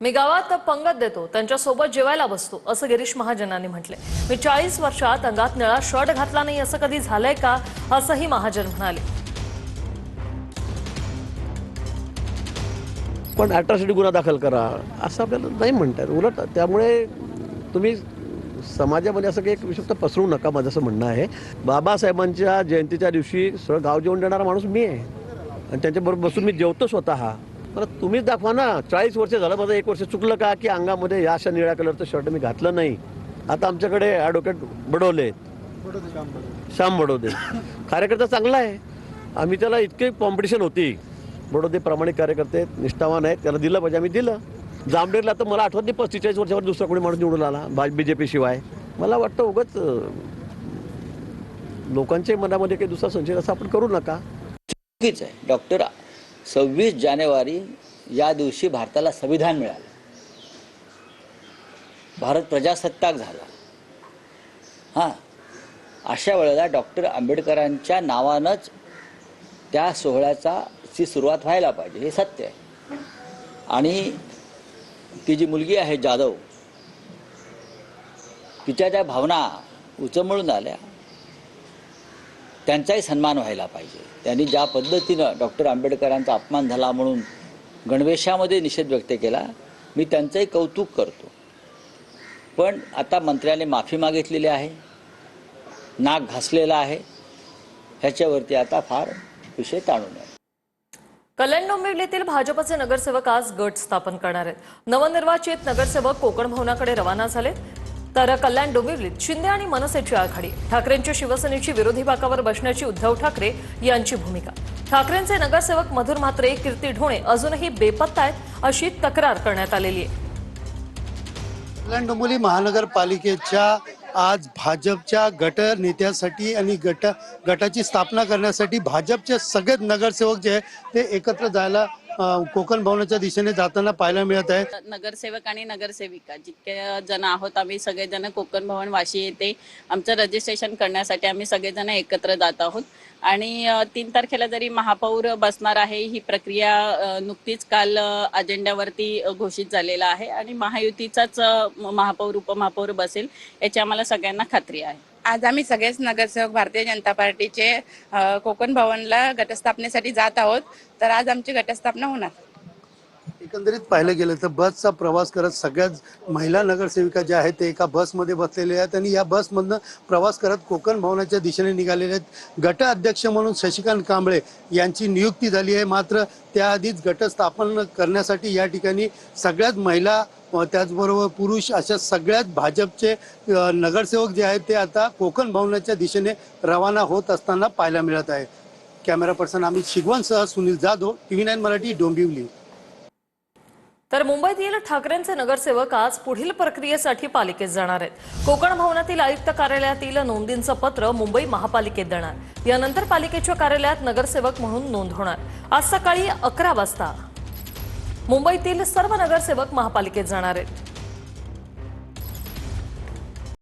मी गावात पंगत देतो, त्यांच्यासोबत जेवायला बसतो असं गिरीश महाजनांनी म्हटलंय। मी 40 वर्षात अंगात निळा शर्ट घातला नाही असं कधी झालंय का, असंही महाजन म्हणाले। पण अॅट्रॉसिटी गुन्हा दाखल करा असं आपल्याला नाही म्हणतात। उलट त्यामुळे तुम्ही समाजामध्ये असं काही एक विषय पसरू नका, माझं असं म्हणणं आहे। बाबासाहेबांच्या जयंतीच्या दिवशी सगळं गाव जेवण देणारा माणूस मी आहे आणि त्यांच्याबरोबर बसून मी जेवतो स्वतः। मला तुम्हीच दाखवा ना, 40 वर्ष झालं, माझं 1 वर्ष चुकलं का की अंगामध्ये या अशा निळ्या कलरचं शर्ट मी घातलं नाही। आता आमच्याकडे ॲडव्होकेट बडोले, श्याम बडोदे कार्यकर्ता चांगला आहे, आम्ही त्याला इतकी कॉम्पिटिशन होती। बडोदे प्रामाणिक कार्यकर्ते, निष्ठावान आहेत, त्याला दिलं पाहिजे, आम्ही दिलं। जामडेरला तर मला आठवत नाही 45 वर्षावर दुसरा कोणी माणूस निवडून आला BJP शिवाय। मला वाटतं उगाच लोकांच्या मनामध्ये काही दुसरा संशय असं आपण करू नका। चुकीच आहे। डॉक्टर 26 जानेवारी या दिवशी भारताला संविधान मिळालं, भारत प्रजासत्ताक झाला। हां, अशा वेळेला डॉक्टर आंबेडकरांच्या नावानंच त्या सोहळ्याची सुरुवात व्हायला पाहिजे, हे सत्य आहे। आणि ती जी मुलगी आहे जाधव, तिच्या त्या भावना उचमळून आल्या, त्यांचाही सन्मान व्हायला पाहिजे। त्यांनी ज्या पद्धतीनं डॉक्टर आंबेडकरांचा अपमान झाला म्हणून गणवेशामध्ये निषेध व्यक्त केला, मी त्यांचंही कौतुक करतो। पण आता मंत्र्याने माफी मागितलेली आहे, नाक घासलेला आहे, ह्याच्यावरती आता फार विषय ताणू नये। कल्याण डोंबिवलीतील भाजपचे नगरसेवक आज गट स्थापन करणार आहेत। नवनिर्वाचित नगरसेवक कोकण भवनाकडे रवाना झाले, तर कल्याण डोंबिवलीत शिंदे आणि मनसेची आघाडी। ठाकरेंच्या शिवसेनेची विरोधी बाकावर बसण्याची उद्धव ठाकरे यांची भूमिका। ठाकरेंचे नगरसेवक मधुर म्हात्रे, कीर्ती ढोणे अजूनही बेपत्ता आहेत अशी तक्रार करण्यात आलेली आहे। कल्याण डोंबिवली महानगरपालिकेच्या आज भाजपच्या गट नेत्यासाठी आणि गटाची स्थापना करण्यासाठी भाजपचे सगळे नगरसेवक जे आहेत ते एकत्र जायला कोकण भवनाच्या दिशेने जाताना पाहायला मिळत आहे। नगरसेवक आणि नगरसेविका जितके जण आहोत, आम्ही सगळेजण कोकण भवन वाशी येथे आमचं रजिस्ट्रेशन करण्यासाठी आम्ही सगळेजण एकत्र जात आहोत। आणि 3 तारखेला जरी महापौर बसणार आहे, ही प्रक्रिया नुकतीच काल अजेंड्यावरती घोषित झालेला आहे आणि महायुतीचाच महापौर उपमहापौर बसेल याची आम्हाला सगळ्यांना खात्री आहे। आज आम्ही सगळेच नगरसेवक भारतीय जनता पार्टीचे कोकण भवनला घटस्थापनेसाठी जात आहोत, तर आज आमची घटस्थापना होणार। एकंदरीत पाहिलं गेलं तर बसचा प्रवास करत सगळ्याच महिला नगरसेविका ज्या आहेत ते एका बसमध्ये बसलेले आहेत आणि या बसमधनं प्रवास करत कोकण भवनाच्या दिशेने निघालेले आहेत। गट अध्यक्ष म्हणून शशिकांत कांबळे यांची नियुक्ती झाली आहे, मात्र त्याआधीच गट स्थापन करण्यासाठी या ठिकाणी सगळ्याच महिला त्याचबरोबर पुरुष अशा सगळ्याच भाजपचे नगरसेवक जे आहेत ते आता कोकण भवनाच्या दिशेने रवाना होत असताना पाहायला मिळत आहे। कॅमेरा पर्सन अमित शिगवणसह सुनील जाधव, TV9 मराठी, डोंबिवली। तर मुंबईतील ठाकरेंचे नगरसेवक आज पुढील प्रक्रियेसाठी पालिकेत जाणार आहेत। कोकण भवनातील आयुक्त कार्यालयातील नोंदींचं पत्र मुंबई महापालिकेत देणार, यानंतर पालिकेच्या कार्यालयात नगरसेवक म्हणून नोंद होणार। आज सकाळी 11 वाजता मुंबईतील सर्व नगरसेवक महापालिकेत जाणार आहेत।